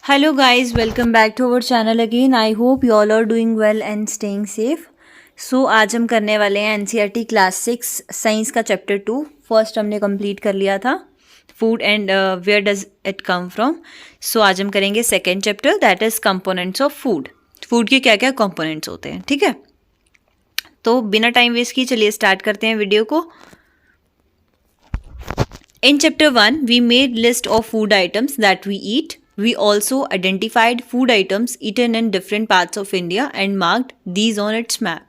Hello guys, welcome back to our channel again. I hope you all are doing well and staying safe. So आज हम करने वाले हैं NCERT class 6 science का chapter 2. First हमने complete कर लिया था food and where does it come from. So आज हम करेंगे second chapter that is components of food. Food के क्या क्या कंपोनेंट्स होते हैं, ठीक है. तो बिना टाइम वेस्ट किए चलिए स्टार्ट करते हैं वीडियो को. In chapter 1, we made list of food items that we eat. We also identified food items eaten in different parts of India and marked these on its map.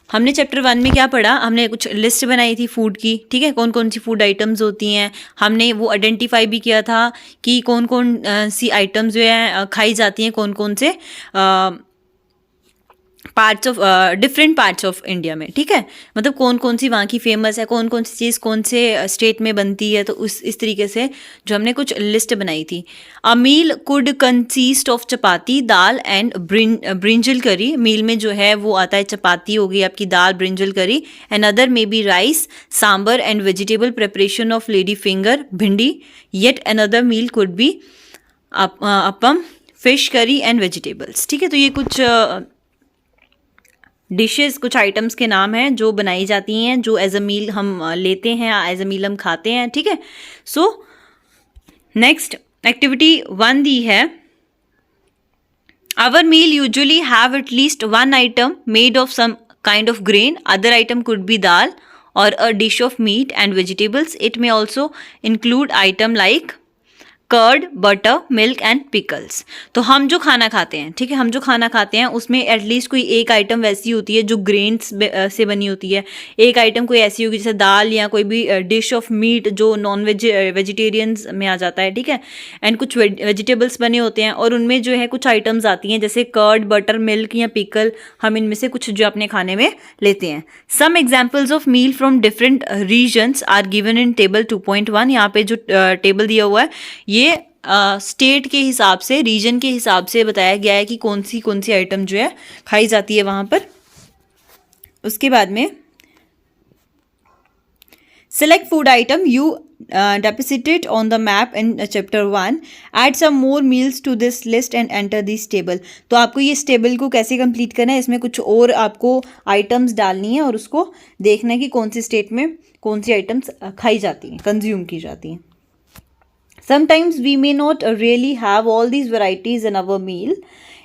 हमने chapter 1 में क्या पढ़ा, हमने कुछ list बनाई थी food की, ठीक है. कौन कौन सी फूड आइटम्स होती हैं, हमने वो आइडेंटिफाई भी किया था कि कौन कौन सी आइटम्स जो है खाई जाती हैं कौन कौन से parts of different parts of India में, ठीक है. मतलब कौन कौन सी वहाँ की फेमस है, कौन कौन सी चीज़ कौन से स्टेट में बनती है. तो इस तरीके से जो हमने कुछ लिस्ट बनाई थी. A meal could consist of chapati, dal and brinjal curry. Meal में जो है वो आता है चपाती हो गई आपकी, dal, brinjal curry. And other may be rice, sambar and vegetable preparation of lady finger, भिंडी. Yet another meal could be appam, fish curry and vegetables, ठीक है. तो ये कुछ डिशेस, कुछ आइटम्स के नाम हैं जो बनाई जाती हैं, जो एज अ मील हम लेते हैं, एज अ मील हम खाते हैं, ठीक है. सो नेक्स्ट एक्टिविटी 1 दी है. Our meal usually have at least one item made of some kind of grain. Other item could be dal और a dish of meat and vegetables. It may also include item like curd, butter, milk and pickles. तो हम जो खाना खाते हैं, ठीक है, हम जो खाना खाते हैं उसमें एटलीस्ट कोई एक आइटम वैसी होती है जो ग्रेन्स से बनी होती है. एक आइटम कोई ऐसी होगी जैसे दाल या कोई भी डिश ऑफ मीट जो नॉन वेजिटेरियंस में आ जाता है, ठीक है. एंड कुछ वेजिटेबल्स बने होते हैं और उनमें जो है कुछ आइटम्स आती हैं जैसे कर्ड, बटर, मिल्क या पिकल. हम इनमें से कुछ जो अपने खाने में लेते हैं. Some examples of meal from different regions are given in table 2.1. यहाँ पे जो टेबल दिया हुआ है ये स्टेट के हिसाब से, रीजन के हिसाब से बताया गया है कि कौन सी आइटम जो है खाई जाती है वहाँ पर. उसके बाद में select food item you depicted on the map in chapter 1. Add some more meals to this list and enter this table. तो आपको ये इस टेबल को कैसे कंप्लीट करना है, इसमें कुछ और आपको आइटम्स डालनी है और उसको देखना है कि कौन सी स्टेट में कौन सी आइटम्स खाई जाती हैं, कंज्यूम की जाती हैं. Sometimes we may not really have all these varieties in our meal.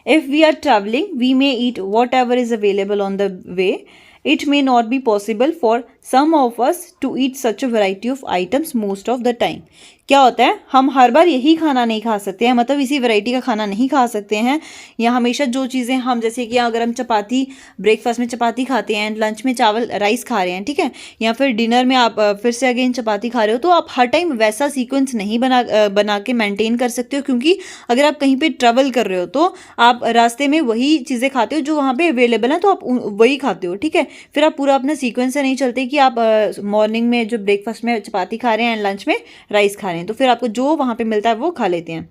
If we are traveling, we may eat whatever is available on the way. It may not be possible for some of us to eat such a variety of items most of the time. क्या होता है, हम हर बार यही खाना नहीं खा सकते हैं, मतलब इसी वैरायटी का खाना नहीं खा सकते हैं. या हमेशा जो चीज़ें हम, जैसे कि अगर हम चपाती ब्रेकफास्ट में चपाती खाते हैं, लंच में चावल राइस खा रहे हैं, ठीक है, या फिर डिनर में आप फिर से अगेन चपाती खा रहे हो, तो आप हर टाइम वैसा सीक्वेंस नहीं बना के मेंटेन कर सकते हो. क्योंकि अगर आप कहीं पे ट्रैवल कर रहे हो तो आप रास्ते में वही चीज़ें खाते हो जो वहाँ पे अवेलेबल है, तो आप वही खाते हो, ठीक है. फिर आप पूरा अपना सीक्वेंस से नहीं चलते कि आप मॉर्निंग में जो ब्रेकफास्ट में चपाती खा रहे हैं एंड लंच में राइस खा रहे हैं. तो फिर आपको जो वहाँ पे मिलता है वो खा लेते हैं.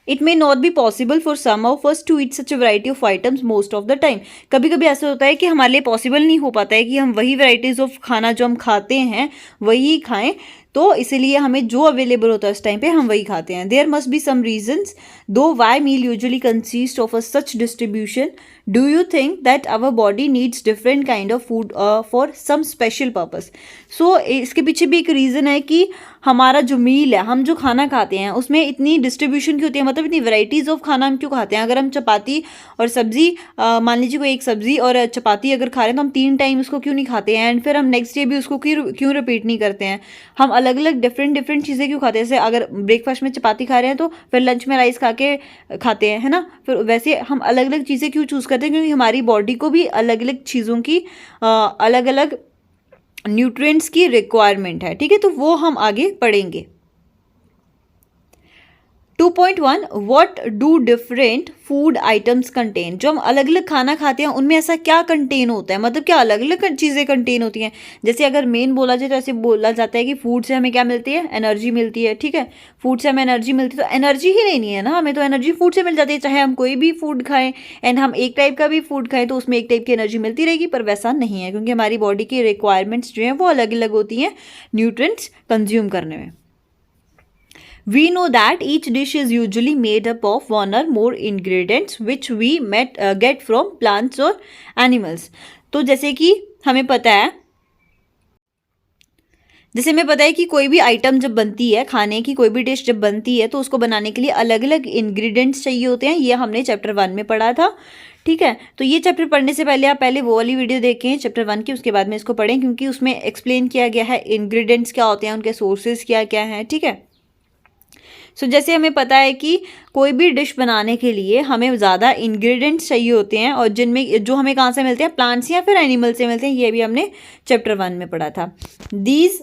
It may not be possible for some of us to eat such a variety of items most of the time. कभी कभी ऐसा होता है कि हमारे लिए पॉसिबल नहीं हो पाता है कि हम वही वैराइटीज़ ऑफ खाना जो हम खाते हैं वही खाएं. तो इसीलिए हमें जो अवेलेबल होता है उस टाइम पे हम वही खाते हैं. There must be some reasons to why meal usually consist of a such distribution. Do you think that our body needs different kind of food for some special purpose. So इसके पीछे भी एक reason है कि हमारा जो मील है, हम जो खाना खाते हैं उसमें इतनी डिस्ट्रीब्यूशन की होती है, मतलब इतनी वैराइटीज़ ऑफ खाना हम क्यों खाते हैं. अगर हम चपाती और सब्ज़ी, मान लीजिए कोई एक सब्ज़ी और चपाती अगर खा रहे हैं तो हम 3 टाइम उसको क्यों नहीं खाते हैं, एंड फिर हम नेक्स्ट डे भी उसको क्यों रिपीट नहीं करते हैं. हम अलग अलग डिफरेंट चीज़ें क्यों खाते हैं. जैसे अगर ब्रेकफास्ट में चपाती खा रहे हैं तो फिर लंच में राइस खा के खाते हैं, है ना. फिर वैसे हम अलग अलग चीज़ें क्यों चूज़ करते हैं, क्योंकि हमारी बॉडी को भी अलग अलग चीज़ों की अलग अलग न्यूट्रिएंट्स की रिक्वायरमेंट है, ठीक है. तो वो हम आगे पढ़ेंगे. 2.1 what do different food items contain. जो हम अलग अलग खाना खाते हैं उनमें ऐसा क्या कंटेन होता है, मतलब क्या अलग अलग चीज़ें कंटेन होती हैं. जैसे अगर मेन बोला जाए तो ऐसे बोला जाता है कि फूड से हमें क्या मिलती है, एनर्जी मिलती है, ठीक है. फूड से हमें एनर्जी मिलती है तो एनर्जी ही लेनी है ना हमें, तो एनर्जी फूड से मिल जाती है. चाहे हम कोई भी फूड खाएं एंड हम एक टाइप का भी फूड खाएं तो उसमें एक टाइप की एनर्जी मिलती रहेगी, पर वैसा नहीं है क्योंकि हमारी बॉडी की रिक्वायरमेंट्स जो हैं वो अलग अलग होती हैं न्यूट्रिएंट्स कंज्यूम करने में. We know that each dish is usually made up of one or more ingredients which we get from plants or animals. तो जैसे कि हमें पता है कि कोई भी आइटम जब बनती है, खाने की कोई भी डिश जब बनती है तो उसको बनाने के लिए अलग अलग इंग्रेडिएंट्स चाहिए होते हैं। ये हमने चैप्टर 1 में पढ़ा था, ठीक है। तो ये चैप्टर पढ़ने से पहले आप पहले वो वाली वीडियो देखें चैप्टर 1 की, उसके बाद में इसको पढ़ें, क्योंकि उसमें एक्सप्लेन किया गया है इंग्रेडिएंट्स क्या होते हैं, उनके सोर्सेज क्या क्या हैं, ठीक है। सो जैसे हमें पता है कि कोई भी डिश बनाने के लिए हमें ज़्यादा इंग्रेडिएंट्स चाहिए होते हैं, और जिनमें जो हमें कहाँ से मिलते हैं, प्लांट्स या फिर एनिमल से मिलते हैं। ये भी हमने चैप्टर 1 में पढ़ा था। These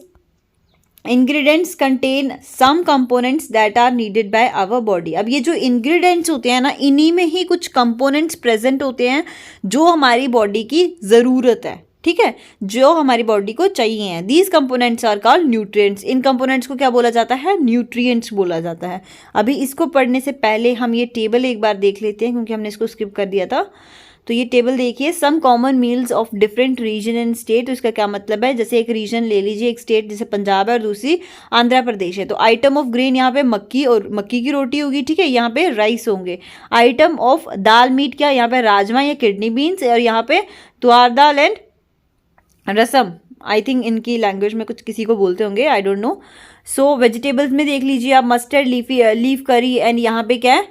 ingredients contain some components that are needed by our body. अब ये जो इंग्रेडिएंट्स होते हैं ना, इन्हीं में ही कुछ कंपोनेंट्स प्रेजेंट होते हैं जो हमारी बॉडी की ज़रूरत है, ठीक है, जो हमारी बॉडी को चाहिए हैं। These components are called nutrients. इन कंपोनेंट्स को क्या बोला जाता है? न्यूट्रिएंट्स बोला जाता है। अभी इसको पढ़ने से पहले हम ये टेबल एक बार देख लेते हैं, क्योंकि हमने इसको स्किप कर दिया था। तो ये टेबल देखिए, some common meals of different region and state. तो इसका क्या मतलब है? जैसे एक रीजन ले लीजिए, एक स्टेट जैसे पंजाब है और दूसरी आंध्र प्रदेश है, तो आइटम ऑफ ग्रेन यहाँ पे मक्की और मक्की की रोटी होगी, ठीक है, यहाँ पे राइस होंगे। आइटम ऑफ दाल मीट क्या, यहाँ पे राजमा या किडनी बीन्स, और यहाँ पे तुअर दाल एंड रसम। आई थिंक इनकी लैंग्वेज में कुछ किसी को बोलते होंगे, I don't know. So vegetables में देख लीजिए आप, मस्टर्ड लीफ करी, एंड यहाँ पे क्या है,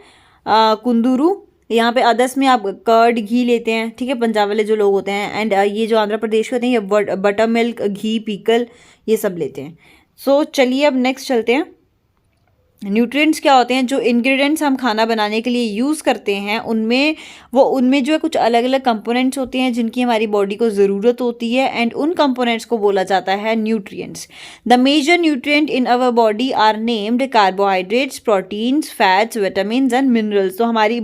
कुंदूरू। यहाँ पे अदर्स में आप कर्ड घी लेते हैं, ठीक है, पंजाब वाले जो लोग होते हैं। एंड ये जो आंध्र प्रदेश के होते हैं, ये बटर मिल्क, घी, पीकल, ये सब लेते हैं। सो चलिए अब नेक्स्ट चलते हैं। न्यूट्रिएंट्स क्या होते हैं? जो इंग्रेडिएंट्स हम खाना बनाने के लिए यूज़ करते हैं, उनमें जो है कुछ अलग अलग कंपोनेंट्स होते हैं जिनकी हमारी बॉडी को ज़रूरत होती है, एंड उन कंपोनेंट्स को बोला जाता है nutrients. The major nutrient in our body are named carbohydrates, proteins, fats, vitamins and minerals. तो हमारी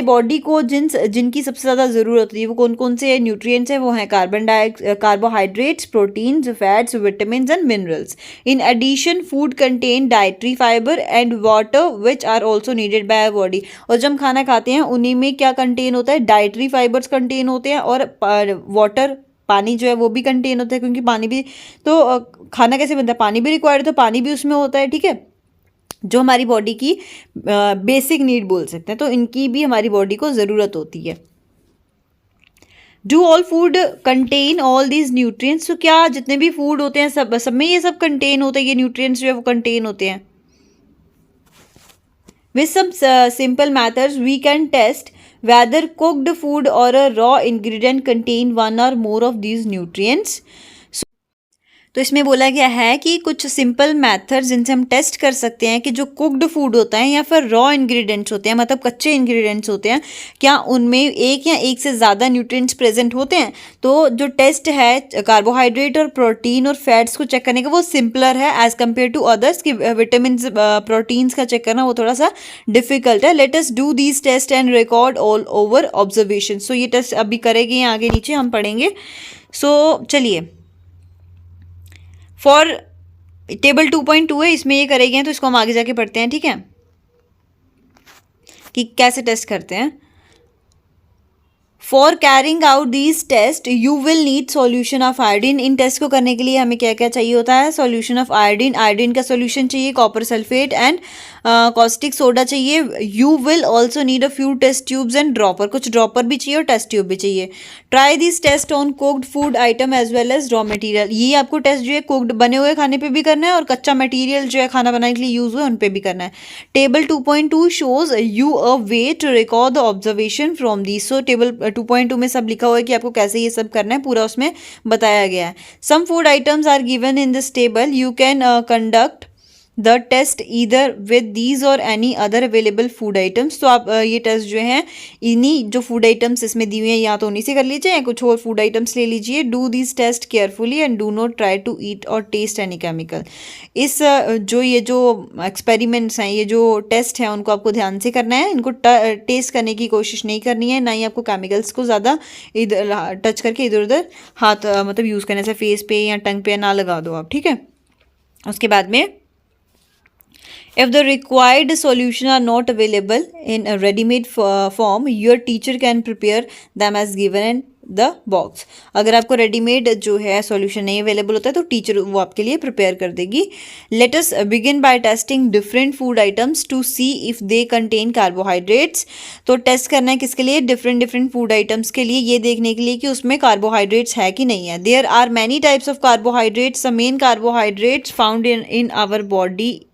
बॉडी को जिनकी सबसे ज़्यादा ज़रूरत होती है वो कौन कौन से न्यूट्रिएंट्स हैं? वो हैं carbohydrates, proteins, fats, vitamins and minerals. In addition food contain dietary fibre and water which are also needed by our body. और जब हम खाना खाते हैं उन्हीं में क्या कंटेन होता है? डाइटरी फाइबर्स कंटेन होते हैं, और वाटर, पानी जो है वो भी कंटेन होता है, क्योंकि पानी भी तो खाना कैसे बनता है? पानी भी रिक्वायर्ड, तो पानी भी उसमें होता है, ठीक है, जो हमारी बॉडी की बेसिक नीड बोल सकते हैं। तो इनकी भी हमारी बॉडी को ज़रूरत होती है। Do all food contain all these nutrients? तो क्या जितने भी फूड होते हैं सब में ये सब कंटेन होते हैं, ये न्यूट्रिएंट्स जो है वो कंटेन होते हैं? With some simple methods we can test whether cooked food or a raw ingredient contain one or more of these nutrients. तो इसमें बोला गया है कि कुछ सिंपल मेथड्स जिनसे हम टेस्ट कर सकते हैं कि जो कुक्ड फूड होता है या फिर रॉ इंग्रेडिएंट्स होते हैं, मतलब कच्चे इंग्रेडिएंट्स होते हैं, क्या उनमें एक या एक से ज़्यादा न्यूट्रिएंट्स प्रेजेंट होते हैं। तो जो टेस्ट है कार्बोहाइड्रेट और प्रोटीन और फैट्स को चेक करने का, वो सिंपलर है एज कम्पेयर टू अदर्स। की विटामिन प्रोटीन्स का चेक करना वो थोड़ा सा डिफिकल्ट है। Let us do these test and record all over observation. So ये टेस्ट अभी करेंगे, आगे नीचे हम पढ़ेंगे। सो चलिए, फॉर टेबल 2.2 है, इसमें ये करेंगे, तो इसको हम आगे जाके पढ़ते हैं, ठीक है, कि कैसे टेस्ट करते हैं। For carrying out these test you will need solution of iodine. इन टेस्ट को करने के लिए हमें क्या क्या चाहिए होता है? सॉल्यूशन ऑफ आयोडीन, आयोडीन का सॉल्यूशन चाहिए, copper sulphate and caustic soda चाहिए। You will also need a few test tubes and dropper, कुछ ड्रॉपर भी चाहिए और टेस्ट ट्यूब भी चाहिए। Try this test on cooked food item as well as raw material. ये आपको टेस्ट जो है कुक्ड बने हुए खाने पे भी करना है, और कच्चा मटेरियल जो है खाना बनाने के लिए यूज हुआ उन पे भी करना है। Table 2.2 shows you a way to record the observation from this. So table 2.2 में सब लिखा हुआ है कि आपको कैसे ये सब करना है, पूरा उसमें बताया गया है। Some food items are given in this table, you can conduct the test either with these or any other available food items. तो आप ये टेस्ट जो है इन्हीं जो फूड आइटम्स इसमें दी हुई हैं या तो उन्हीं से कर लीजिए, या कुछ और फूड आइटम्स ले लीजिए। Do this test carefully and do not try to eat or test any chemical. इस जो एक्सपेरिमेंट्स हैं, ये जो टेस्ट हैं, उनको आपको ध्यान से करना है, इनको टेस्ट करने की कोशिश नहीं करनी है, ना ही आपको केमिकल्स को ज़्यादा इधर टच करके इधर उधर हाथ मतलब यूज़ करने से फेस पे या टंग पे ना लगा दो आप, ठीक है। उसके बाद में If the required solution are not available in a ready-made form, your teacher can prepare them as given in the box. अगर आपको रेडीमेड जो है सॉल्यूशन नहीं अवेलेबल होता है तो टीचर वो आपके लिए प्रिपेयर कर देगी. Let us begin by testing different food items to see if they contain carbohydrates. तो टेस्ट करना है किसके लिए? डिफरेंट फूड आइटम्स के लिए, ये देखने के लिए कि उसमें कार्बोहाइड्रेट्स है कि नहीं है. There are many types of carbohydrates. The main carbohydrates found in our body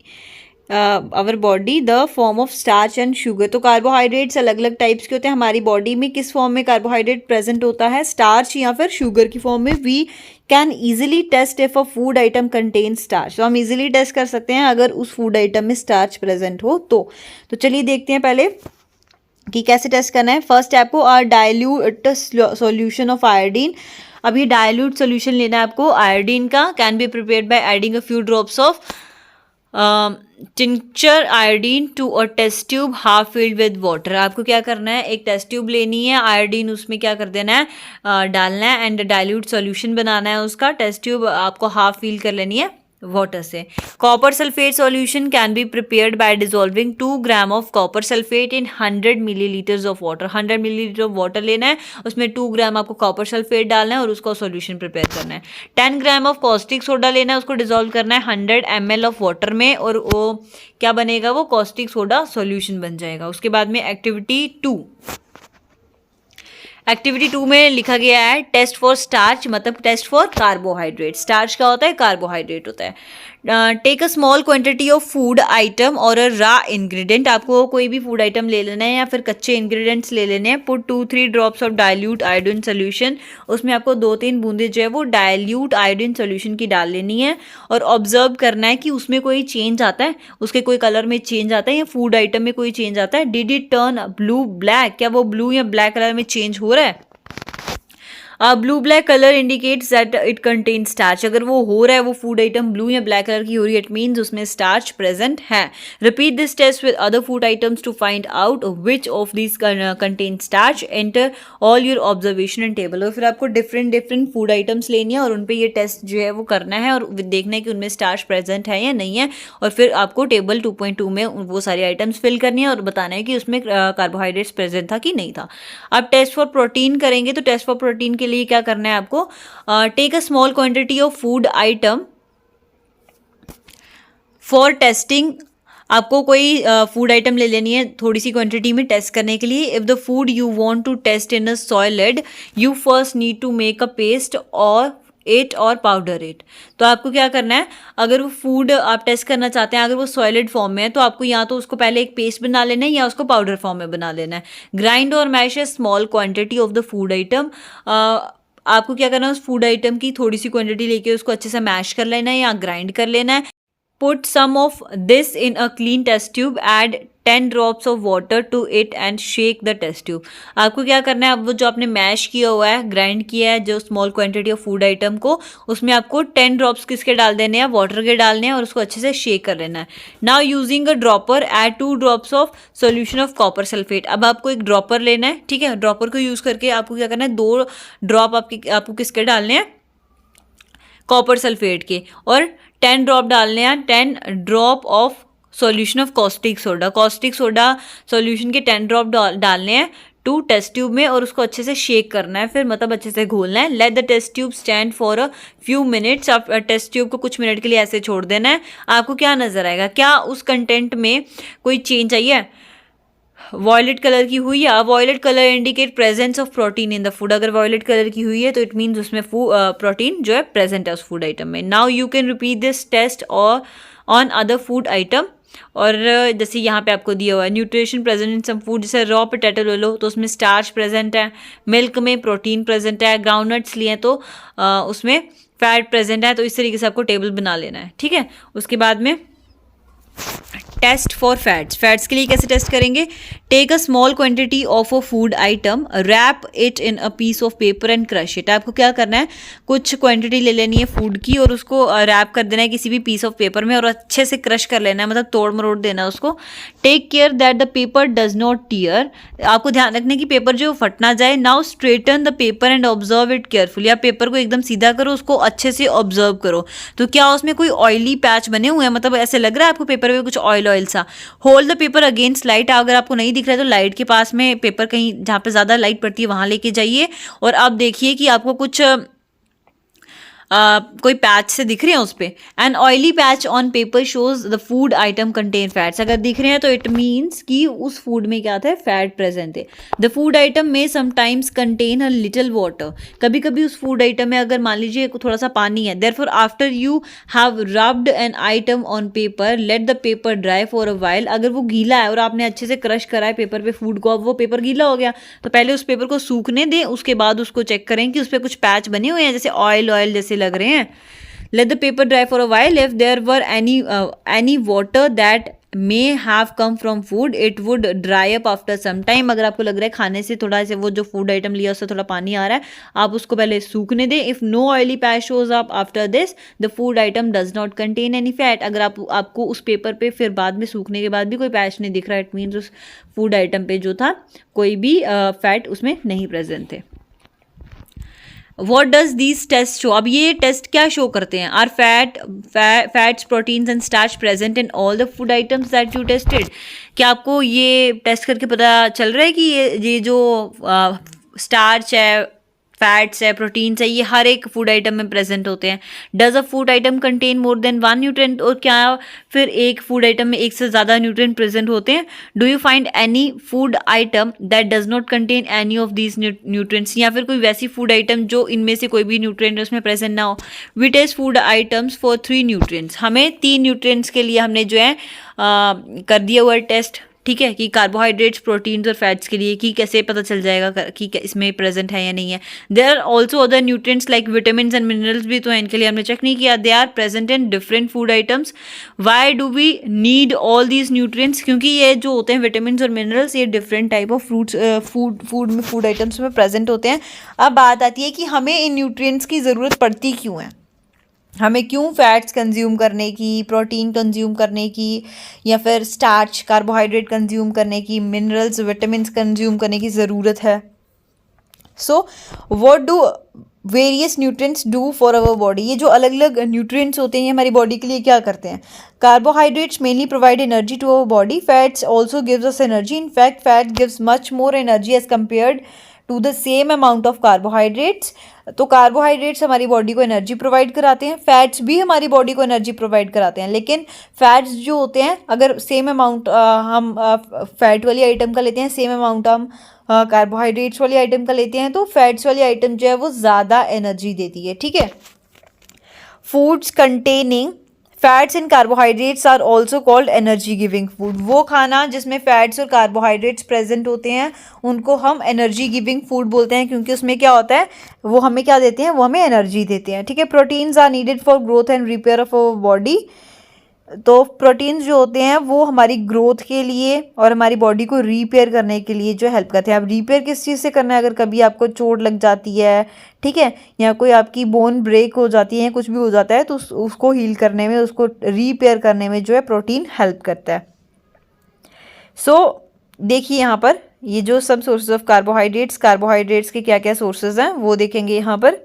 the form of starch and sugar. तो कार्बोहाइड्रेट्स अलग अलग टाइप्स के होते हैं. हमारी बॉडी में किस फॉर्म में कार्बोहाइड्रेट प्रेजेंट होता है? स्टार्च या फिर शुगर की फॉर्म में. We can easily test if a food item contain starch. तो हम ईजिली टेस्ट कर सकते हैं अगर उस फूड आइटम में स्टार्च प्रेजेंट हो तो चलिए देखते हैं पहले कि कैसे टेस्ट करना है. फर्स्ट आपको डाइल्यूट सॉल्यूशन ऑफ आयोडीन. अभी डाइल्यूट सॉल्यूशन लेना है आपको आयोडीन का. Can be prepared by adding a few drops of tincture iodine to a test tube half filled with water. आपको क्या करना है, एक टेस्ट ट्यूब लेनी है, आयोडीन उसमें क्या कर देना है, डालना है एंड डाइल्यूट सॉल्यूशन बनाना है उसका. टेस्ट ट्यूब आपको हाफ फिल कर लेनी है वाटर से. Copper sulphate solution can be prepared bye dissolving 2 gram of copper sulphate in 100 millilitres of water. 100 millilitre of water लेना है, उसमें 2 ग्राम आपको कॉपर सल्फेट डालना है और उसका सॉल्यूशन प्रिपेयर करना है. 10 ग्राम ऑफ कॉस्टिक सोडा लेना है, उसको डिसॉल्व करना है 100 ml ऑफ वाटर में और वो क्या बनेगा, वो कॉस्टिक सोडा सॉल्यूशन बन जाएगा. उसके बाद में एक्टिविटी 2 में लिखा गया है टेस्ट फॉर स्टार्च, मतलब टेस्ट फॉर कार्बोहाइड्रेट. स्टार्च क्या होता है, कार्बोहाइड्रेट होता है. Take a small quantity of food item or a रा इंग्रेडिएंट. आपको कोई भी फूड आइटम ले लेना है या फिर कच्चे इंग्रेडिएंट्स ले लेने हैं. Put 2-3 drops of dilute iodine solution. उसमें आपको 2-3 बूंदे जो है वो डाइल्यूट आयोडीन सोल्यूशन की डाल लेनी है और ऑब्जर्व करना है कि उसमें कोई चेंज आता है, उसके कोई कलर में चेंज आता है या फूड आइटम में कोई चेंज आता है. Did it turn blue black, क्या वो ब्लू या ब्लैक कलर में चेंज हो रहा है. Blue black colour indicates that it contain starch. अगर वो हो रहा है, वो फूड आइटम ब्लू या ब्लैक कलर की हो रही है, इट मीन्स उसमें स्टार्च प्रेजेंट है. Repeat this test with other food items to find out which of this contain starch. Enter all your observation in table. और फिर आपको डिफरेंट फूड आइटम्स लेनी है और उन पर ये टेस्ट जो है वो करना है और देखना है कि उनमें स्टार्च प्रेजेंट है या नहीं है. और फिर आपको टेबल 2.2 में वो सारी आइटम्स फिल करनी है और बताना है कि उसमें कार्बोहाइड्रेट्स प्रेजेंट था कि नहीं था. अब टेस्ट फॉर प्रोटीन करेंगे तो टेस्ट फॉर प्रोटीन के लिए क्या करना है आपको, take a small quantity of food item for testing. आपको कोई फूड आइटम ले लेनी है थोड़ी सी क्वांटिटी में टेस्ट करने के लिए. If the food you want to test in a solid you first need to make a paste or powder it. तो आपको क्या करना है, अगर वो फूड आप टेस्ट करना चाहते हैं, अगर वो सॉलिड फॉर्म में है तो आपको या तो उसको पहले एक पेस्ट बना लेना है या उसको पाउडर फॉर्म में बना लेना है. Grind or mash a small quantity of the food item. आपको क्या करना है, उस फूड आइटम की थोड़ी सी क्वांटिटी लेके उसको अच्छे से मैश कर लेना है या ग्राइंड कर लेना है. Put some of this in a clean test tube. Add 10 drops of water to it and shake the test tube. आपको क्या करना है, अब वो जो आपने मैश किया हुआ है, ग्राइंड किया है जो small quantity of food item को, उसमें आपको 10 ड्रॉप्स किसके डाल देने हैं, वाटर के डालने हैं और उसको अच्छे से शेक कर लेना है. Now using a dropper add 2 drops of solution of copper sulphate. अब आपको एक ड्रॉपर लेना है, ठीक है. ड्रॉपर को यूज करके आपको क्या करना है, 2 ड्रॉप आपको किसके डालने हैं, कॉपर सल्फेट के, और 10 ड्रॉप डालने हैं, 10 drop of solution of caustic soda. Caustic soda solution के 10 ड्रॉप डालने हैं टू टेस्ट ट्यूब में और उसको अच्छे से शेक करना है, फिर मतलब अच्छे से घोलना है. Let the test tube stand for a few minutes. आप टेस्ट ट्यूब को कुछ मिनट के लिए ऐसे छोड़ देना है. आपको क्या नजर आएगा, क्या उस कंटेंट में कोई चेंज आई है, वॉयलेट कलर की हुई है. Violet colour indicate presence of protein in the food. अगर वॉयलेट कलर की हुई है तो इट मीन्स उसमें प्रोटीन जो है प्रेजेंट है उस फूड आइटम में. Now you can repeat this test or on other food item. और जैसे यहाँ पे आपको दिया हुआ है nutrition present in some food. जैसे रॉ पोटैटो ले लो तो उसमें स्टार्च प्रेजेंट है, मिल्क में प्रोटीन प्रेजेंट है, ग्राउंडनट्स लिए तो उसमें फैट प्रेजेंट है. तो इस तरीके से आपको टेबल बना लेना है, ठीक है. उसके बाद में टेस्ट फॉर फैट्स. फैट्स के लिए कैसे टेस्ट करेंगे, take a small quantity of a food item, wrap it in a piece of paper and crush it. आपको क्या करना है, कुछ क्वांटिटी ले लेनी है फूड की और उसको रैप कर देना है किसी भी पीस ऑफ पेपर में और अच्छे से क्रश कर लेना है, मतलब तोड़ मरोड़ देना है उसको। Take care that the paper does not tear, आपको ध्यान रखने की पेपर जो फट ना जाए। Now straighten the paper and observe it carefully, आप पेपर को एकदम सीधा करो, उसको अच्छे से ऑब्जर्व करो। तो क्या उसमें कोई ऑयली पैच बने हुए हैं, मतलब ऐसे लग रहा है आपको पेपर में कुछ ऑयल ऑयल सा। Hold the paper against light, अगर आपको नहीं दिख रहा है तो लाइट के पास में पेपर कहीं जहाँ पे ज़्यादा लाइट पड़ती है वहाँ लेके जाइए और आप देखिए कि आपको कुछ कोई पैच से दिख रहे हैं उस पे। An oily patch on paper shows the food item contain fats, अगर दिख रहे हैं तो इट मीन्स कि उस फूड में क्या था, फैट प्रेजेंट है। द फूड आइटम में sometimes contain a little water, कभी कभी उस फूड आइटम में अगर मान लीजिए थोड़ा सा पानी है। Therefore after you have rubbed an item on paper let the paper dry for a while, अगर वो गीला है और आपने अच्छे से क्रश करा है पेपर पे फूड को, अब वो पेपर गीला हो गया तो पहले उस पेपर को सूखने दें, उसके बाद उसको चेक करें कि उस पर कुछ पैच बने हुए हैं जैसे ऑयल ऑयल जैसे लग रहे हैं। Let the paper dry for a while. If there were any water that may have come from food, it would dry up after some time. अगर आपको लग रहा है खाने से थोड़ा से वो जो फूड आइटम लिया उससे थोड़ा पानी आ रहा है, आप उसको पहले सूखने दें। If no oily patch shows up after this, the food item does not contain any fat. अगर आपको उस पेपर पे फिर बाद में सूखने के बाद भी कोई पैच नहीं दिख रहा, इट मीन्स उस फूड आइटम पे जो था कोई भी फैट उसमें नहीं प्रेजेंट थे। What does these test show, अब ये टेस्ट क्या शो करते हैं, are fats proteins and starch present in all the food items that you tested. क्या आपको ये टेस्ट करके पता चल रहा है कि ये जो स्टार्च है, फैट्स है, प्रोटीन्स है, ये हर एक फूड आइटम में प्रेजेंट होते हैं। Does a food item contain more than one nutrient, और क्या फिर एक फूड आइटम में एक से ज़्यादा न्यूट्रिएंट प्रेजेंट होते हैं। Do you find any food item that does not contain any of these nutrients, या फिर कोई वैसी फूड आइटम जो इनमें से कोई भी न्यूट्रिएंट उसमें प्रेजेंट ना हो। We test food items for 3 nutrients, हमें 3 न्यूट्रिएंट्स के लिए हमने जो है कर दिया हुआ टेस्ट, ठीक है, कि कार्बोहाइड्रेट्स, प्रोटीन्स और फैट्स के लिए कि कैसे पता चल जाएगा कि इसमें प्रेजेंट है या नहीं है। There are also other nutrients like vitamin and minerals भी तो हैं, इनके लिए हमने चेक नहीं किया। They are present in different food items. Why do we need all these nutrients, क्योंकि ये जो होते हैं विटामिन और मिनरल्स ये different type of food items में प्रेजेंट होते हैं। अब बात आती है कि हमें इन न्यूट्रिएंट्स की ज़रूरत पड़ती क्यों है, हमें क्यों फैट्स कंज्यूम करने की, प्रोटीन कंज्यूम करने की, या फिर स्टार्च कार्बोहाइड्रेट कंज्यूम करने की, मिनरल्स विटामिन्स कंज्यूम करने की ज़रूरत है। So what do various nutrients do for our body, ये जो अलग अलग न्यूट्रिएंट्स होते हैं हमारी बॉडी के लिए क्या करते हैं। Carbohydrates mainly provide energy to our body, fats also gives us energy, in fact fat gives much more energy as compared to the same amount of carbohydrates. तो कार्बोहाइड्रेट्स हमारी बॉडी को एनर्जी प्रोवाइड कराते हैं, fats भी हमारी body को energy provide कराते हैं, लेकिन फैट्स जो होते हैं अगर सेम अमाउंट हम फैट वाली आइटम का लेते हैं, सेम अमाउंट हम कार्बोहाइड्रेट्स वाली आइटम का लेते हैं, तो फैट्स वाली आइटम जो है वो ज़्यादा एनर्जी देती है, ठीक है। Foods containing fats and carbohydrates are also called energy giving food, वो खाना जिसमें फैट्स और कार्बोहाइड्रेट्स प्रेजेंट होते हैं उनको हम एनर्जी गिविंग फूड बोलते हैं, क्योंकि उसमें क्या होता है, वो हमें क्या देते हैं, वो हमें एनर्जी देते हैं, ठीक है। Proteins are needed for growth and repair of our body, तो प्रोटीन्स जो होते हैं वो हमारी ग्रोथ के लिए और हमारी बॉडी को रिपेयर करने के लिए जो हेल्प करते हैं। अब रिपेयर किस चीज़ से करना है, अगर कभी आपको चोट लग जाती है, ठीक है, या कोई आपकी बोन ब्रेक हो जाती है, कुछ भी हो जाता है, तो उसको हील करने में, उसको रिपेयर करने में जो है प्रोटीन हेल्प करता है। सो देखिए यहाँ पर ये जो सब सोर्सेज ऑफ कार्बोहाइड्रेट्स के क्या क्या सोर्सेज हैं वो देखेंगे यहाँ पर।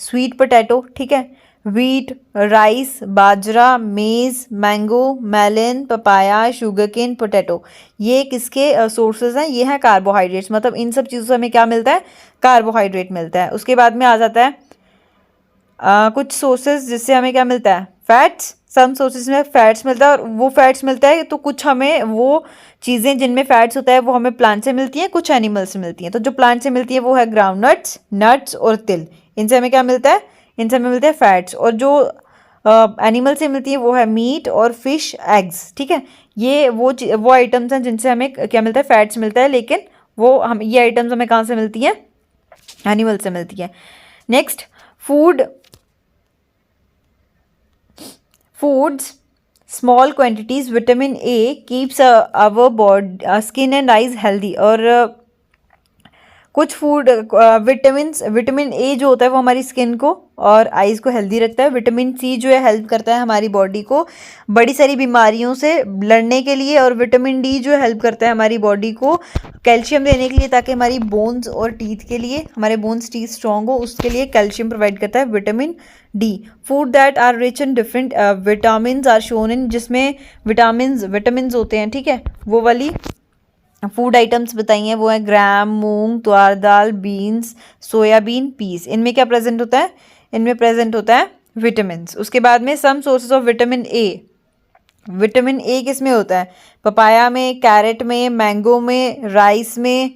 स्वीट पोटैटो, ठीक है, व्हीट, राइस, बाजरा, maize, mango, melon, papaya, sugarcane, potato, ये किसके सोर्सेज हैं, ये हैं कार्बोहाइड्रेट्स। मतलब इन सब चीज़ों से हमें क्या मिलता है, कार्बोहाइड्रेट मिलता है। उसके बाद में आ जाता है कुछ सोर्सेज जिससे हमें क्या मिलता है, फैट्स। सम सोर्सेज में फैट्स मिलता है, और वो फैट्स मिलता है तो कुछ हमें वो चीज़ें जिनमें फैट्स होता है वो हमें प्लांट से मिलती हैं, कुछ एनिमल से मिलती हैं। तो जो प्लांट से मिलती है वो है ग्राउंड नट्स, नट्स और तिल, इनसे हमें क्या मिलता है, इनसे हमें मिलते हैं फैट्स। और जो एनिमल से मिलती है वो है मीट और फिश, एग्स, ठीक है। ये वो आइटम्स हैं जिनसे हमें क्या मिलता है, फैट्स मिलता है, लेकिन वो हम ये आइटम्स हमें कहाँ से मिलती हैं, एनिमल से मिलती है। Next foods small quantities vitamin A keeps our body skin and eyes healthy. और कुछ फूड विटामिन ए जो होता है वो हमारी स्किन को और आइज़ को हेल्दी रखता है। विटामिन सी जो है हेल्प करता है हमारी बॉडी को बड़ी सारी बीमारियों से लड़ने के लिए। और विटामिन डी जो हेल्प करता है हमारी बॉडी को कैल्शियम देने के लिए, ताकि हमारी बोन्स और टीथ के लिए, हमारे बोन्स टीथ स्ट्रॉन्ग हो, उसके लिए कैल्शियम प्रोवाइड करता है vitamin D. Food that are rich in different vitamin are shown in, जिसमें विटामिन होते हैं, ठीक है, वो वाली फूड आइटम्स बताई हैं वो है ग्राम, मूंग, ज्वार दाल, बीन्स, सोयाबीन, पीस। इनमें क्या प्रेजेंट होता है? इनमें प्रेजेंट होता है विटामिन। उसके बाद में सम sources of vitamin A. Vitamin A किस में होता है? पपाया में, कैरेट में, मैंगो में, राइस में।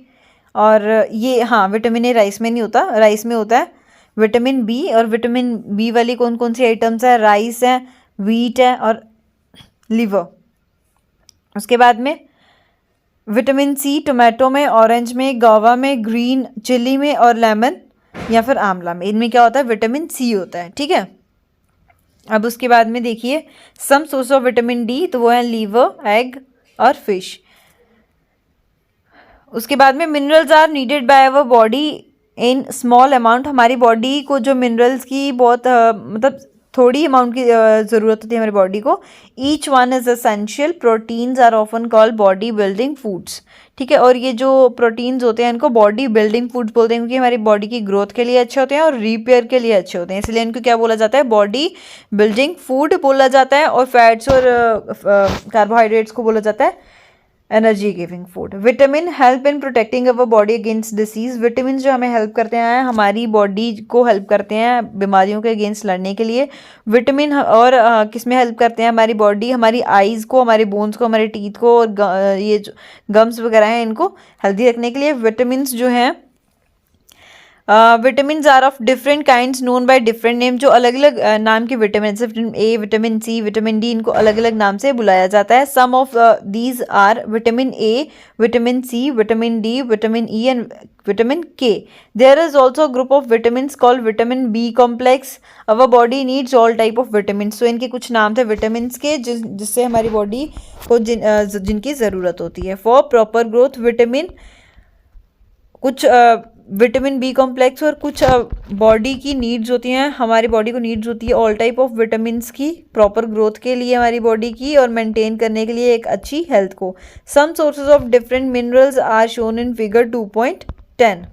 और ये हाँ, विटामिन ए राइस में नहीं होता, राइस में होता है विटामिन बी। और विटामिन बी वाली कौन कौन सी आइटम्स है? राइस है, व्हीट है और लिवर। उसके बाद में विटामिन सी टोमेटो में, ऑरेंज में, गावा में, ग्रीन चिली में और लेमन या फिर आंवला में। इनमें क्या होता है? विटामिन सी होता है, ठीक है। अब उसके बाद में देखिए some source of vitamin D, तो वो है लीवर, एग और फिश। उसके बाद में minerals are needed by our body in small amount. हमारी बॉडी को जो मिनरल्स की बहुत मतलब थोड़ी अमाउंट की ज़रूरत होती है हमारी बॉडी को। Each one is essential. Proteins are often called body building foods, ठीक है। और ये जो प्रोटीन्स होते हैं इनको बॉडी बिल्डिंग फूड्स बोलते हैं, क्योंकि हमारी बॉडी की ग्रोथ के लिए अच्छे होते हैं और रिपेयर के लिए अच्छे होते हैं, इसलिए इनको क्या बोला जाता है? बॉडी बिल्डिंग फूड बोला जाता है। और फैट्स और कार्बोहाइड्रेट्स को बोला जाता है energy giving food. Vitamin help in protecting our body against disease. Vitamin जो हमें हेल्प करते हैं, हमारी बॉडी को हेल्प करते हैं बीमारियों के अगेंस्ट लड़ने के लिए। विटामिन और किस में हेल्प करते हैं? हमारी बॉडी, हमारी आइज़ को, हमारे बोन्स को, हमारे टीथ को और ये जो गम्स वगैरह हैं इनको हेल्दी रखने के लिए। विटामिन जो हैं vitamin are of different kinds known by different name. जो अलग अलग नाम के vitamin, vitamin A, vitamin C, vitamin D, इनको अलग अलग नाम से बुलाया जाता है। Some of these are vitamin A, vitamin C, vitamin D, vitamin E and vitamin K. There is also group of vitamin called vitamin B complex. Our body needs all type of vitamin. So इनके कुछ नाम थे vitamin के जिससे हमारी body को जिनकी ज़रूरत होती है। फॉर प्रॉपर ग्रोथ विटामिन, कुछ विटामिन बी कॉम्प्लेक्स और कुछ बॉडी की नीड्स होती हैं, हमारी बॉडी को नीड्स होती है ऑल टाइप ऑफ विटामिन की प्रॉपर ग्रोथ के लिए हमारी बॉडी की, और मेंटेन करने के लिए एक अच्छी हेल्थ को। Some sources of different minerals are shown in figure 2.10।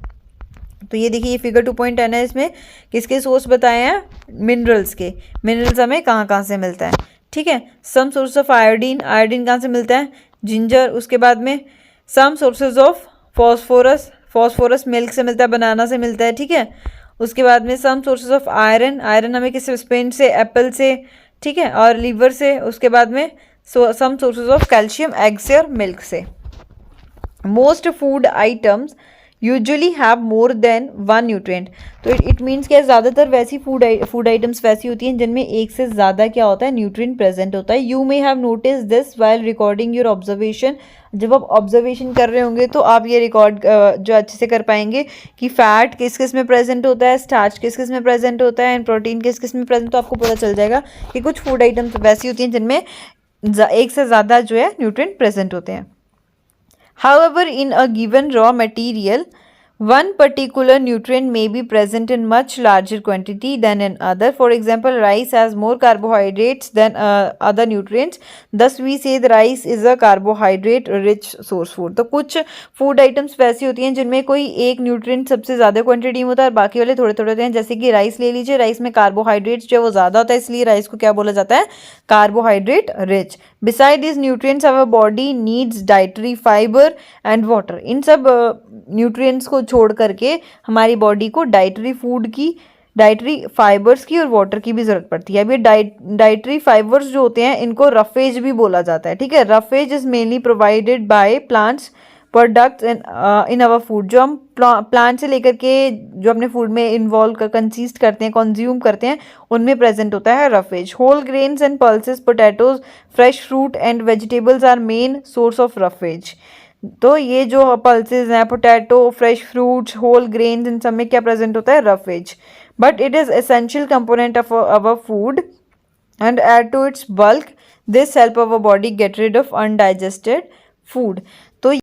तो ये देखिए ये फिगर 2.10 है, इसमें किसके सोर्स बताए हैं? मिनरल्स के। मिनरल्स हमें कहाँ कहाँ से मिलता है, ठीक है। Some source of iodine, iodine कहाँ से मिलता है? जिंजर। उसके बाद में सम sources of phosphorus, phosphorus milk से मिलता है, बनाना से मिलता है, ठीक है। उसके बाद में सम सोर्सेज ऑफ आयरन, आयरन हमें किस स्पेन से? एप्पल से, ठीक है, और लीवर से। उसके बाद में सम सोर्सेज ऑफ कैल्शियम एग से और मिल्क से। Most food items usually have more than one nutrient. तो इट मीन्स क्या, ज़्यादातर वैसी फूड आइटम्स वैसी होती हैं जिनमें एक से ज़्यादा क्या होता है? न्यूट्रिएंट प्रेजेंट होता है। You may have notice this while recording your observation. जब आप ऑब्जर्वेशन कर रहे होंगे तो आप ये रिकॉर्ड जो अच्छे से कर पाएंगे कि फैट किस किस में प्रेजेंट होता है, स्टार्च किस किस में प्रेजेंट होता है, एंड प्रोटीन किस किस में प्रेजेंट। तो आपको पता चल जाएगा कि कुछ फूड आइटम्स वैसी होती हैं जिनमें एक से ज़्यादा जो है न्यूट्रिएंट प्रेजेंट होते हैं। However, in a given raw material, one particular nutrient may be present in much larger quantity than in other. For example, rice has more carbohydrates than other nutrients. Thus, we say the rice is a carbohydrate-rich source food. तो कुछ food items वैसी होती हैं जिनमें कोई एक nutrient सबसे ज़्यादा क्वांटिटी में होता है और बाकी वाले थोड़े थोड़े होते हैं। जैसे कि राइस ले लीजिए, राइस में कार्बोहाइड्रेट्स जो है वो ज़्यादा होता है, इसलिए राइस को क्या बोला जाता है? Carbohydrate rich. Beside these nutrients, our body needs dietary fiber and water. इन सब न्यूट्रिएंट्स को छोड़ करके हमारी बॉडी को डाइटरी फूड की, डाइटरी फाइबर्स की और वाटर की भी ज़रूरत पड़ती है। अब ये डाइटरी फाइबर्स जो होते हैं इनको रफेज भी बोला जाता है, ठीक है। Roughage is mainly provided by plants products in our food. जो हम प्लांट से लेकर के जो अपने फूड में इन्वॉल्व कर कंसिस्ट करते हैं, कंज्यूम करते हैं, उनमें प्रेजेंट होता है roughage. Whole grains and pulses, potatoes, fresh fruit and vegetables are main source of roughage. तो ये जो पल्सेस हैं, potato, fresh fruits, whole grains, इन सब में क्या प्रेजेंट होता है? Roughage. But it is essential component of our food and add to its bulk this help our body get rid of undigested food. तो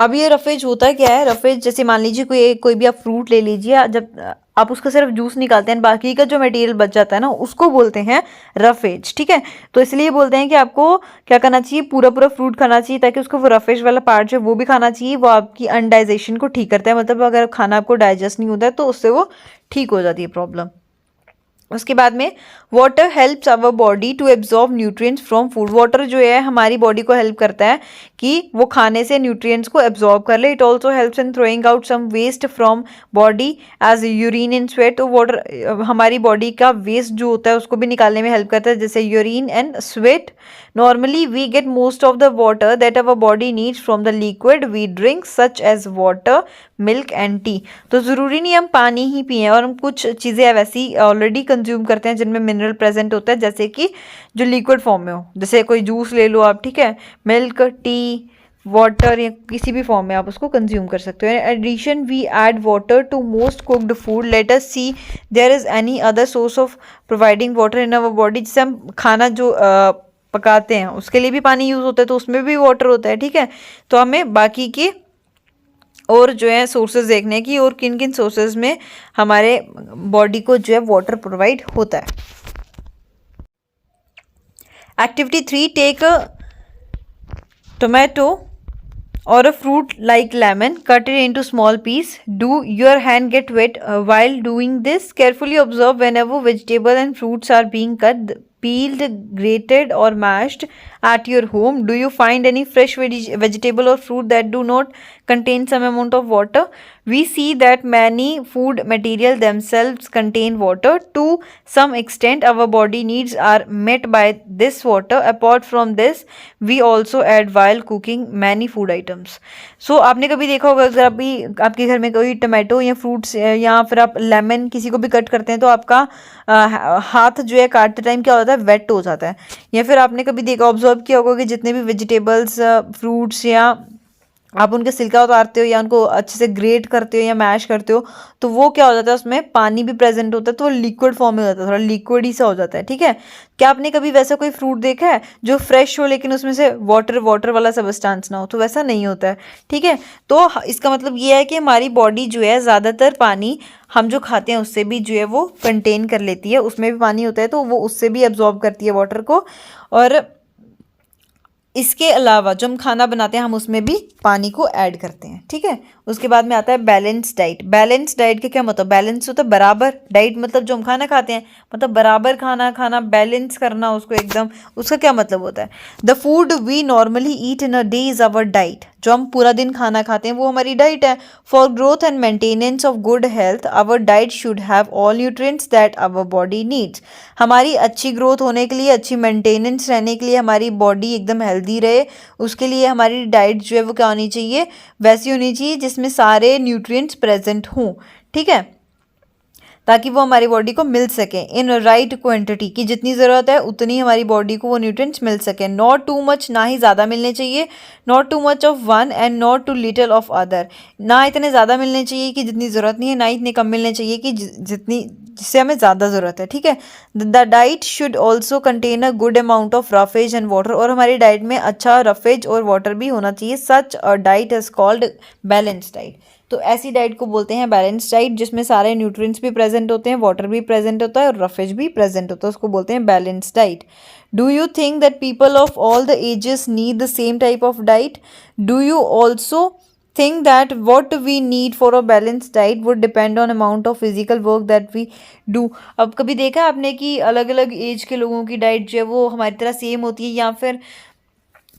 अब ये रफेज होता क्या है, रफेज जैसे मान लीजिए कोई भी आप फ्रूट ले लीजिए, जब आप उसका सिर्फ जूस निकालते हैं, बाकी का जो मटेरियल बच जाता है ना, उसको बोलते हैं रफेज। ठीक है, तो इसलिए बोलते हैं कि आपको क्या करना चाहिए, पूरा पूरा फ्रूट खाना चाहिए, ताकि उसको वो रफेज वाला पार्ट जो है वो भी खाना चाहिए। वो आपकी अनडाइजेशन को ठीक करता है, मतलब अगर खाना आपको डाइजेस्ट नहीं होता है तो उससे वो ठीक हो जाती है प्रॉब्लम। उसके बाद में water helps our body to absorb nutrients from food. Water जो है हमारी बॉडी को हेल्प करता है कि वो खाने से न्यूट्रिएंट्स को एब्जॉर्ब कर ले। It also helps in throwing out some waste from body as urine in sweat. तो वाटर हमारी बॉडी का वेस्ट जो होता है उसको भी निकालने में हेल्प करता है, जैसे urine and sweat. Normally we get most of the water that our body needs from the liquid we drink such as water, milk and tea. तो ज़रूरी नहीं हम पानी ही पिए, और हम कुछ चीज़ें वैसी ऑलरेडी कंज्यूम करते हैं जिनमें मिनरल प्रेजेंट होता है, जैसे कि जो लिक्विड फॉर्म में हो, जैसे कोई जूस ले लो आप, ठीक है, मिल्क, टी, वाटर, या किसी भी फॉर्म में आप उसको कंज्यूम कर सकते हो। In addition we add water to most cooked food. Let us see there is any other source of providing water in our body. जिससे हम खाना जो पकाते हैं उसके लिए भी पानी यूज़ होता है, तो उसमें भी वाटर होता है। ठीक है, तो हमें बाकी के और जो है सोर्सेज देखने की, और किन किन सोर्सेज में हमारे बॉडी को जो है वाटर प्रोवाइड होता है। Activity 3, take a tomato or a fruit like lemon, cut it into small piece. Do your hand get wet while doing this? Carefully observe whenever vegetable and fruits are being cut, peeled, grated or mashed at your home. Do you find any fresh vegetable or fruit that do not contain some amount of water? We see that many food material themselves contain water. To some extent our body needs are met by this water. Apart from this we also add while cooking many food items. So आपने कभी देखा होगा, अगर अभी आपके घर में कोई टमाटो या फ्रूट्स या फिर आप लेमन किसी को भी कट करते हैं, तो आपका हाथ जो है काटते टाइम क्या होता है, वेट हो जाता है। या फिर आपने कभी देखा, ऑब्जर्व किया होगा कि जितने भी वेजिटेबल्स, फ्रूट्स, या आप उनके छिलका उतारते हो या उनको अच्छे से ग्रेट करते हो या मैश करते हो, तो वो क्या हो जाता है, उसमें पानी भी प्रेजेंट होता है, तो वो लिक्विड फॉर्म में हो जाता है, थोड़ा लिक्विड ही सा हो जाता है। ठीक है, क्या आपने कभी वैसा कोई फ्रूट देखा है जो फ्रेश हो लेकिन उसमें से वाटर वाटर वाला सब्सटेंस ना हो? तो वैसा नहीं होता है। ठीक है, तो इसका मतलब ये है कि हमारी बॉडी जो है ज़्यादातर पानी हम जो खाते हैं उससे भी जो है वो कंटेन कर लेती है, उसमें भी पानी होता है, तो वो उससे भी एब्जॉर्ब करती है वाटर को। और इसके अलावा जो हम खाना बनाते हैं हम उसमें भी पानी को ऐड करते हैं। ठीक है, उसके बाद में आता है बैलेंस डाइट। बैलेंस डाइट का क्या मतलब, बैलेंस होता है बराबर, डाइट मतलब जो हम खाना खाते हैं मतलब बराबर खाना खाना, बैलेंस करना उसको एकदम। उसका क्या मतलब होता है, the food we normally eat in a day is our diet. जो हम पूरा दिन खाना खाते हैं वो हमारी डाइट है। For growth and maintenance of good health our diet should have all nutrients that our body needs. हमारी अच्छी ग्रोथ होने के लिए, अच्छी मेंटेनेंस रहने के लिए, हमारी बॉडी एकदम हेल्दी रहे, उसके लिए हमारी डाइट जो है वो क्या होनी चाहिए, वैसी होनी चाहिए जिसमें सारे न्यूट्रिएंट्स प्रेजेंट हों। ठीक है, ताकि वो हमारी बॉडी को मिल सके इन राइट क्वांटिटी, की जितनी ज़रूरत है उतनी हमारी बॉडी को वो न्यूट्रिएंट्स मिल सके। नॉट टू मच, ना ही ज़्यादा मिलने चाहिए, not too much of one and not too little of other. ना इतने ज़्यादा मिलने चाहिए कि जितनी ज़रूरत नहीं है, ना इतने कम मिलने चाहिए कि जिससे हमें ज़्यादा ज़रूरत है। ठीक है, the diet should also contain a good amount of roughage and water. और हमारी डाइट में अच्छा रफेज और वाटर भी होना चाहिए। Such a diet is called balance diet. तो ऐसी डाइट को बोलते हैं बैलेंस डाइट, जिसमें सारे न्यूट्रिएंट्स भी प्रेजेंट होते हैं, वाटर भी प्रेजेंट होता है और रफेज भी प्रेजेंट होता है, उसको बोलते हैं balance diet. Do you think that people of all the ages need the same type of diet? Do you also think that what we need for a balanced diet would depend on amount of physical work that we do? अब कभी देखा है आपने कि अलग अलग as के लोगों की डाइट जो है वो हमारी तरह सेम होती है, या फिर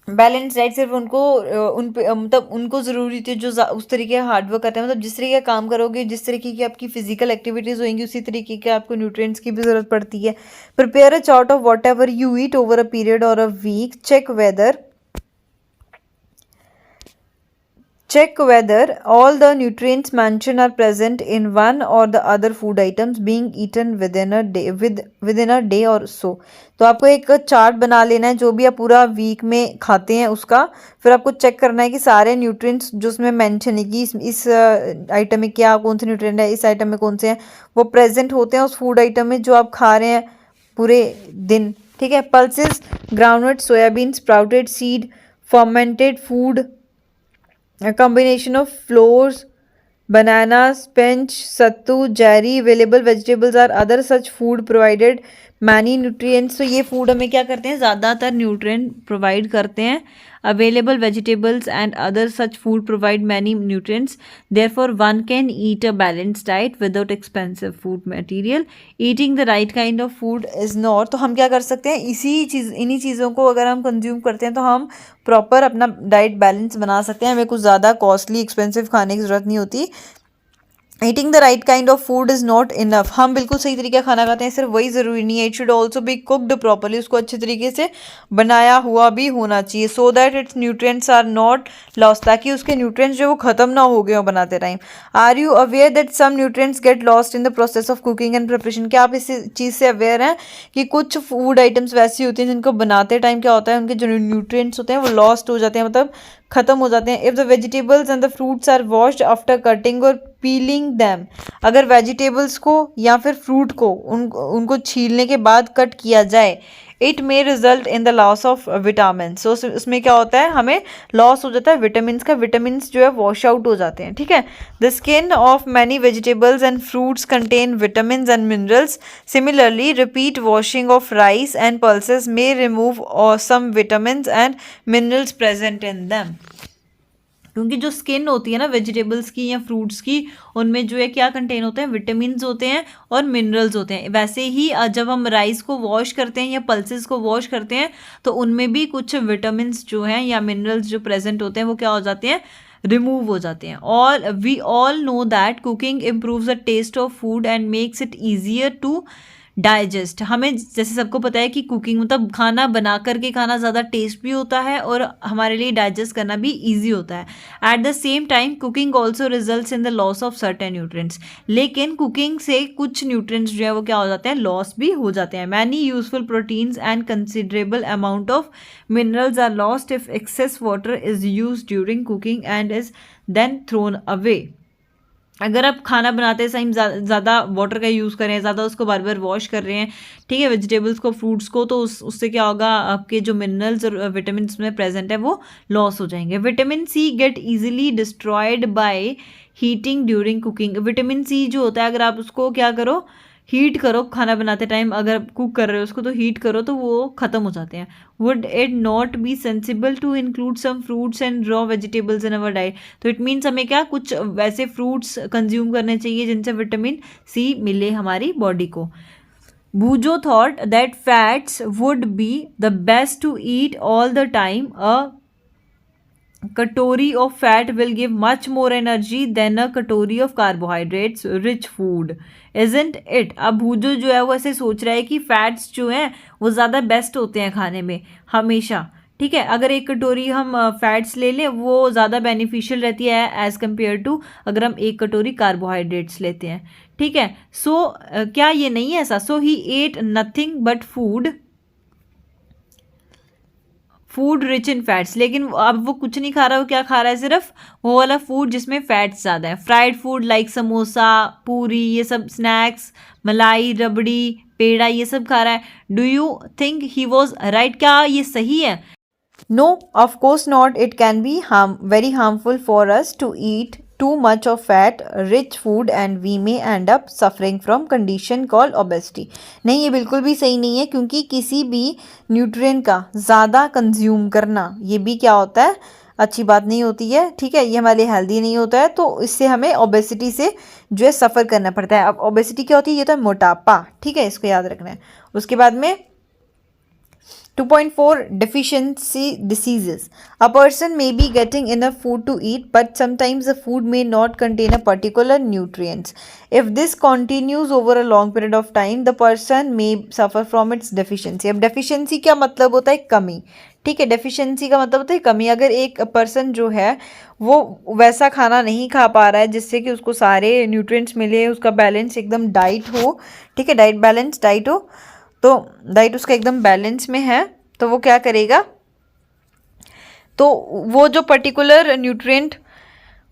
बैलेंस डाइट सिर्फ उनको उन पे मतलब उनको ज़रूरी थी जो उस तरीके का हार्डवर्क करते हैं, मतलब जिस तरीके का काम करोगे, जिस तरीके की आपकी फिजिकल एक्टिविटीज़ होंगी, उसी तरीके के आपको न्यूट्रिएंट्स की भी ज़रूरत पड़ती है। Prepare a chart of whatever you eat over a period of a week. Check whether all the nutrients mentioned are present in one or the other food items being eaten within a day or so. तो आपको एक chart बना लेना है जो भी आप पूरा वीक में खाते हैं उसका। फिर आपको चेक करना है कि सारे न्यूट्रिएंट्स जो उसमें मेंशन है कि इस आइटम में क्या कौन से न्यूट्रिएंट है, इस आइटम में कौन से हैं, वो प्रेजेंट होते हैं उस फूड आइटम में जो आप खा रहे हैं पूरे दिन। ठीक है, pulses groundnut, soybean, sprouted seed, fermented food, a combination of flours, bananas, spinach, sattu, jerry, available vegetables are other such food provided many nutrients. तो ये फूड हमें क्या करते हैं, ज़्यादातर न्यूट्रिएंट प्रोवाइड करते हैं. Available vegetables and other such food provide many nutrients. Therefore, one can eat a balanced diet without expensive food material. Eating the right kind of food is not. तो हम क्या कर सकते हैं, इन्हीं चीज़ों को अगर हम कंज्यूम करते हैं तो हम प्रॉपर अपना डाइट बैलेंस बना सकते हैं. हमें कुछ ज़्यादा कॉस्टली एक्सपेंसिव खाने की ज़रूरत नहीं होती. Eating the right kind of food is not enough. हम बिल्कुल सही तरीके का खाना खाते हैं, सिर्फ वही ज़रूरी नहीं है. It should also be cooked properly. उसको अच्छे तरीके से बनाया हुआ भी होना चाहिए. So that its nutrients are not lost, ताकि उसके न्यूट्रिएंट्स जो वो ख़त्म ना हो गए हो बनाते time. Are you aware that some nutrients get lost in the process of cooking and preparation. क्या आप इस चीज़ से अवेयर हैं कि कुछ फूड आइटम्स वैसी होती हैं जिनको बनाते टाइम क्या होता है, उनके जो न्यूट्रिएंट्स होते हैं वो लॉस्ट हो जाते हैं, मतलब ख़त्म हो जाते हैं. If the vegetables and the fruits are washed after cutting और पीलिंग दैम. अगर वेजिटेबल्स को या फिर फ्रूट को उनको छीलने के बाद कट किया जाए, it may result in the loss of vitamin. So उसमें क्या होता है, हमें लॉस हो जाता है विटामिन का. विटामिन जो है वॉश आउट हो जाते हैं. ठीक है. The skin of many vegetables and fruits contain vitamin and minerals. Similarly repeat washing of rice and pulses may remove some vitamin and minerals present in them. क्योंकि जो स्किन होती है ना वेजिटेबल्स की या फ्रूट्स की, उनमें जो है क्या कंटेन होते हैं, विटामिन्स होते हैं और मिनरल्स होते हैं. वैसे ही जब हम राइस को वॉश करते हैं या पल्सेस को वॉश करते हैं तो उनमें भी कुछ विटामिन्स जो हैं या मिनरल्स जो प्रेजेंट होते हैं वो क्या हो जाते हैं, रिमूव हो जाते हैं. और we all know that cooking improves the taste of food and makes it easier to digest. हमें जैसे सबको पता है कि कुकिंग मतलब खाना बना करके खाना ज़्यादा टेस्ट भी होता है और हमारे लिए डाइजेस्ट करना भी इजी होता है. At the same time cooking also results in the loss of certain nutrients. लेकिन कुकिंग से कुछ न्यूट्रिएंट्स जो है वो क्या हो जाते हैं, लॉस भी हो जाते हैं. Many useful proteins and considerable amount of minerals are lost if excess water is use during cooking and is then thrown away. अगर आप खाना बनाते टाइम ज़्यादा वाटर का यूज़ करें, ज़्यादा उसको बार बार वॉश कर रहे हैं, ठीक है, वेजिटेबल्स को, फ्रूट्स को, तो उससे क्या होगा, आपके जो मिनरल्स और विटामिन में प्रेजेंट है वो लॉस हो जाएंगे. Vitamin C get easily destroyed by heating during cooking. Vitamin C जो होता है अगर आप उसको क्या करो, हीट करो खाना बनाते टाइम, अगर कुक कर रहे हो उसको तो हीट करो तो वो ख़त्म हो जाते हैं. Would it not be sensible to include some fruits and raw vegetables in our diet. तो इट मीन्स हमें क्या कुछ वैसे फ्रूट्स कंज्यूम करने चाहिए जिनसे विटामिन सी मिले हमारी बॉडी को. Bujo thought that fats would be the best to eat all the time. A katori of fat will give much more energy than a katori of carbohydrates rich food, isn't it. अब भूजो जो है वो ऐसे सोच रहा है कि फैट्स जो हैं वो ज़्यादा बेस्ट होते हैं खाने में हमेशा. ठीक है, अगर एक कटोरी हम फैट्स ले लें वो ज़्यादा बेनिफिशियल रहती है एज़ कम्पेयर टू अगर हम एक कटोरी कार्बोहाइड्रेट्स लेते हैं. ठीक है. सो क्या ये नहीं है ऐसा. So he ate nothing but food rich in fats. लेकिन अब वो कुछ नहीं खा रहा, वो क्या खा रहा है, सिर्फ वो वाला फूड जिसमें फैट्स ज़्यादा है. फ्राइड फूड लाइक समोसा, पूरी, ये सब स्नैक्स, मलाई, रबड़ी, पेड़ा, ये सब खा रहा है. Do you think he was right. क्या ये सही है? No, of course not. It can be very harmful for us to eat too much of fat rich food and we may end up suffering from condition called obesity. नहीं, ये बिल्कुल भी सही नहीं है, क्योंकि किसी भी न्यूट्रिएंट का ज़्यादा कंज्यूम करना ये भी क्या होता है, अच्छी बात नहीं होती है. ठीक है, ये हमारे लिए हेल्दी नहीं होता है, तो इससे हमें ओबेसिटी से जो है सफ़र करना पड़ता है. अब ओबेसिटी क्या होती है, ये तो है मोटापा. ठीक है, इसको याद रखना है. उसके बाद में 2.4 deficiency diseases. A person may be getting enough food to eat, but sometimes the food may not contain a particular nutrients. If this continues over a long period of time, the person may suffer from its deficiency. अब deficiency क्या मतलब होता है, कमी. ठीक है, deficiency का मतलब होता है कमी. अगर एक पर्सन जो है वो वैसा खाना नहीं खा पा रहा है जिससे कि उसको सारे न्यूट्रिएंट्स मिले, उसका बैलेंस एकदम डाइट हो. ठीक है, डाइट बैलेंस डाइट हो, तो डाइट उसका एकदम बैलेंस में है, तो वो क्या करेगा, तो वो जो पर्टिकुलर न्यूट्रिएंट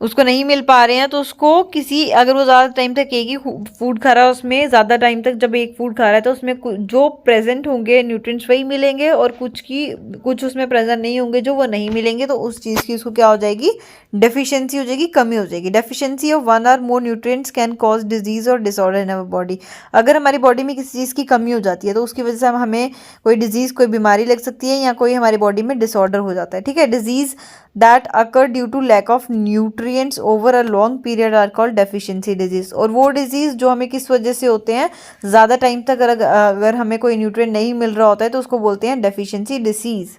उसको नहीं मिल पा रहे हैं तो उसको किसी, अगर वो ज़्यादा टाइम तक एक ही फूड खा रहा है, उसमें ज़्यादा टाइम तक जब एक फूड खा रहा है तो उसमें जो प्रेजेंट होंगे न्यूट्रिएंट्स वही मिलेंगे, और कुछ उसमें प्रेजेंट नहीं होंगे जो वो नहीं मिलेंगे, तो उस चीज़ की उसको क्या हो जाएगी, डेफिशिएंसी हो जाएगी, कमी हो जाएगी। डेफिशिएंसी ऑफ वन और मोर nutrients can cause disease or disorder in our body. अगर हमारी बॉडी में किसी चीज़ की कमी हो जाती है तो उसकी वजह से हमें कोई डिजीज़, कोई बीमारी लग सकती है, या कोई हमारी बॉडी में डिसऑर्डर हो जाता है। ठीक है, disease that occur due to lack of nutrients over a long period are called deficiency disease। और वो डिजीज़ जो हमें किस वजह से होते हैं, ज़्यादा टाइम तक अगर हमें कोई न्यूट्रिएंट नहीं मिल रहा होता है तो उसको बोलते हैं डेफिशिएंसी डिसीज़।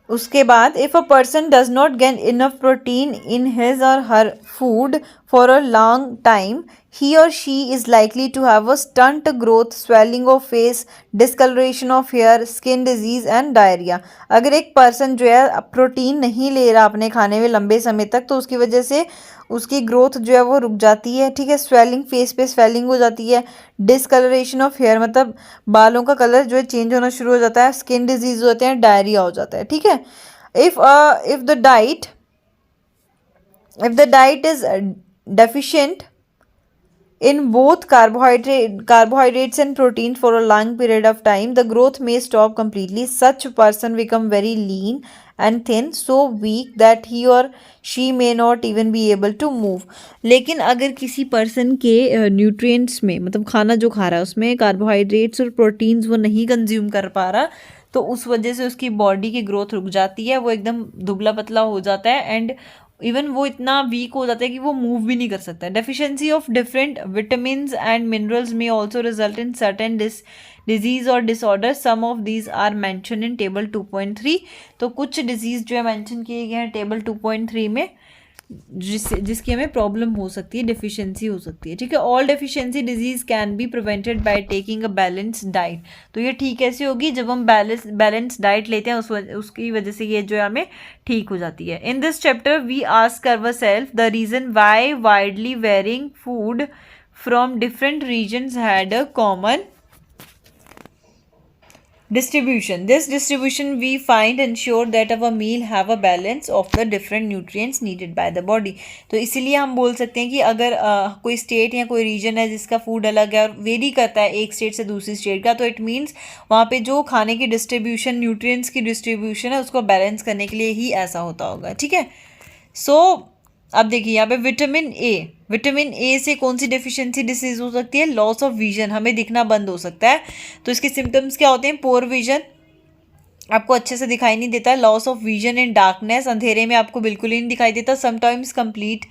उसके बाद if a person does not get enough protein in his or her food for a long time, he or she is likely to have a stunt growth, swelling of face, discoloration of hair, skin disease and diarrhea। अगर एक person जो है protein नहीं ले रहा अपने खाने में लंबे समय तक, तो उसकी वजह से उसकी ग्रोथ जो है वो रुक जाती है। ठीक है, स्वेलिंग, फेस पे स्वेलिंग हो जाती है, डिसकलरेशन ऑफ हेयर मतलब बालों का कलर जो है चेंज होना शुरू हो जाता है, स्किन डिजीज हो जाते हैं, डायरिया हो जाता है। ठीक है, if the diet is deficient in both carbohydrates and protein for a long period of time, the growth may stop completely. Such person become very lean and thin, so weak that he or she may not even be able to move। लेकिन अगर किसी person के nutrients में, मतलब खाना जो खा रहा है उसमें कार्बोहाइड्रेट्स और प्रोटीन्स वो नहीं कंज्यूम कर पा रहा, तो उस वजह से उसकी बॉडी की ग्रोथ रुक जाती है, वो एकदम दुबला पतला हो जाता है, एंड इवन वो इतना वीक हो जाता है कि वो मूव भी नहीं कर सकता है। Deficiency of different vitamins and minerals may also result in certain disease or disorder. Some of these are mention in table 2.3। तो कुछ डिजीज जो है मेंशन किए गए हैं टेबल 2.3 में, जिसकी हमें प्रॉब्लम हो सकती है, डेफिशिएंसी हो सकती है। ठीक है, all deficiency disease can be prevented by taking a balance diet. तो ये ठीक कैसे होगी, जब हम बैलेंस डाइट लेते हैं उसकी वजह से ये जो है हमें ठीक हो जाती है। In this chapter we ask ourselves the reason why widely varying food from different regions had a common distribution। This distribution we find ensure that our meal have a balance of the different nutrients needed by the body। तो इसीलिए हम बोल सकते हैं कि अगर कोई state या कोई रीजन है जिसका फूड अलग है और वेरी करता है एक स्टेट से दूसरी स्टेट का, तो इट मीन्स वहाँ पे जो खाने की डिस्ट्रीब्यूशन, न्यूट्रिएंट्स की डिस्ट्रीब्यूशन है, उसको बैलेंस करने के लिए ही ऐसा होता होगा। ठीक है, अब देखिए यहाँ पे विटामिन ए से कौन सी डेफिशिएंसी डिसीज हो सकती है, लॉस ऑफ विजन, हमें दिखना बंद हो सकता है। तो इसके सिम्टम्स क्या होते हैं, पोर विजन, आपको अच्छे से दिखाई नहीं देता, loss of vision in darkness, अंधेरे में आपको बिल्कुल ही नहीं दिखाई देता, sometimes complete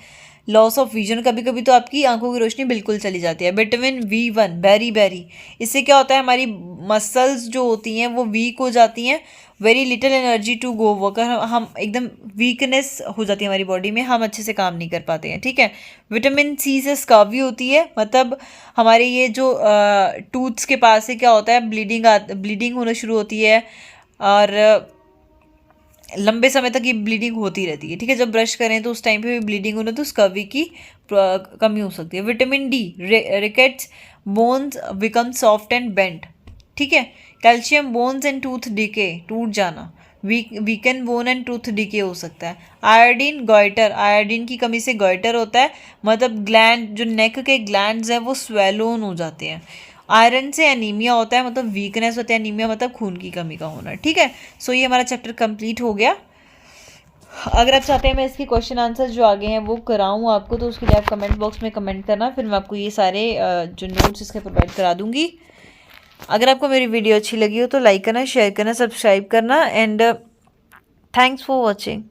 loss of vision, कभी कभी तो आपकी आंखों की रोशनी बिल्कुल चली जाती है। विटामिन B1 बेरी, इससे क्या होता है, हमारी मसल्स जो होती हैं वो वीक हो जाती हैं, very little energy to go work, हम एकदम वीकनेस हो जाती है हमारी बॉडी में, हम अच्छे से काम नहीं कर पाते हैं। ठीक है, विटामिन C से स्कर्वी होती है, मतलब हमारे ये जो टूथ्स के पास से क्या होता है, ब्लीडिंग होना शुरू होती है, और लंबे समय तक ये ब्लीडिंग होती रहती है। ठीक है, जब ब्रश करें तो उस टाइम पे भी ब्लीडिंग होना, तो स्कर्वी की कमी हो सकती है। Vitamin D, rickets, bones become soft and bent. ठीक है, calcium, bones and tooth decay, टूट जाना, weaken bone and tooth decay हो सकता है। आयोडीन, गॉइटर, आयोडीन की कमी से गॉइटर होता है, मतलब ग्लैंड, जो नेक के ग्लैंड्स हैं वो स्वेलोन हो जाते हैं। आयरन से एनीमिया होता है, मतलब वीकनेस होता है, एनीमिया मतलब खून की कमी का होना। ठीक है, सो ये हमारा चैप्टर कंप्लीट हो गया। अगर आप चाहते हैं मैं इसके क्वेश्चन आंसर जो आगे हैं वो कराऊँ आपको, तो उसके लिए आप कमेंट बॉक्स में कमेंट करना, फिर मैं आपको ये सारे जो नोट्स इसके प्रोवाइड करा दूँगी। अगर आपको मेरी वीडियो अच्छी लगी हो तो लाइक करना, शेयर करना, सब्सक्राइब करना, एंड थैंक्स फॉर वॉचिंग।